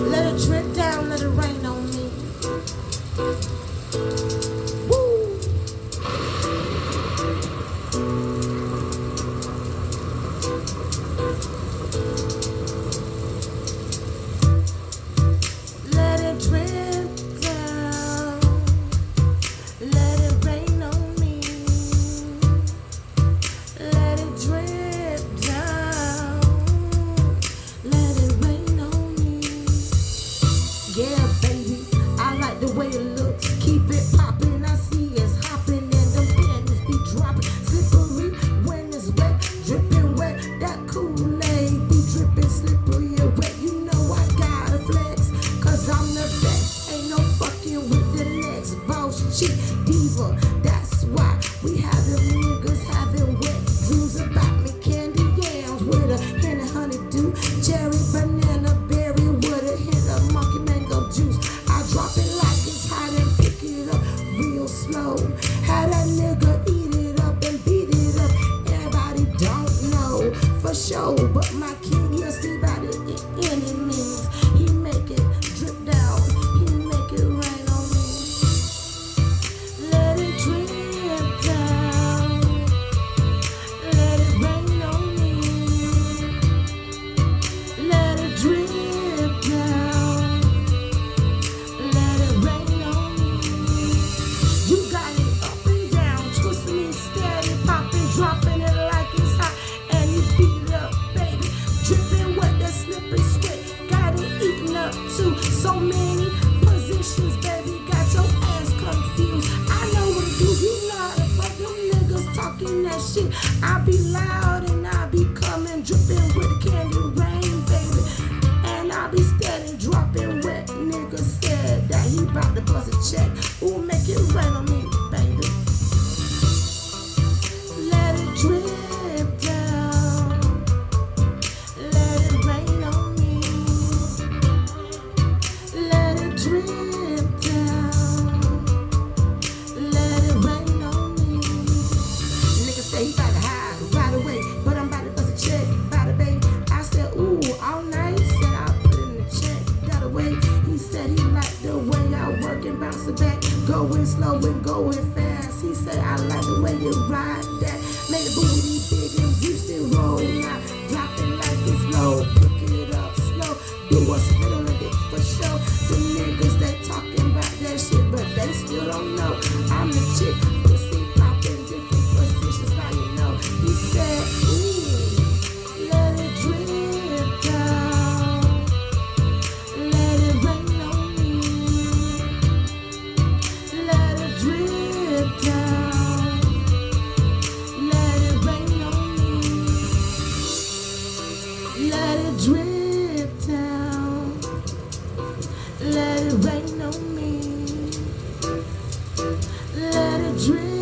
Let it drip down, let it rain on me. Woo. Let it drip down, let it rain on me. Let it drip down, let it rain on me. Yeah, baby, I like the way it looks. Keep it poppin', I see it's hopping, and them panties be dropping. Slippery when it's wet, dripping wet. That Kool-Aid be dripping slippery and wet. You know I gotta flex, cause I'm the best. Ain't no fucking with the next boss chick diva. That's why we have them niggas having wet dreams about me. Candy yams with a hint of honeydew, cherry banana berry with a hint of monkey mango juice. I drop it like it's hot and pick it up real slow. How that nigga eat it up and beat it up, everybody don't know for sure. But my king, he'll see about it in any means. He make it drip down, he make it rain on me. Let it drip down, let it rain on me. Let it drip down, let it rain on me. You got it up and down, twisting it steady, popping, dropping it like it's hot, and you beat it up, baby. Dripping wet, that slippery sweat, got it eaten up too. So many positions, baby, got your ass confused. I know what to do, you know how to fuck them niggas talking that shit. I be loud and I be coming, dripping with candy rain, baby. And I be steady dropping wet. Nigga said that he bout to bust a check. Ooh, make it rain on me, baby. Let it drip down, let it rain on me. Let it drip down, let it rain on me. Nigga say he bout to hide right away, but I'm about to bust a check, by the bay. I said, ooh, all night. Said I'll put it in the check, that away. He said he liked the way I work and bounce it back, going slow and going fast. He said I like the way you ride that, make the booty big and juicy roll. Now drop it like it's low, pick it up slow, do a spit on it for sure. The niggas they talking about that shit, but they still don't know I'm the chick. Pussy popping different positions, now you know. He said, ooh, let it drip down, let it rain on me. Let it drip down, let it rain on me. Let it drip down, let it rain on me. Let it drip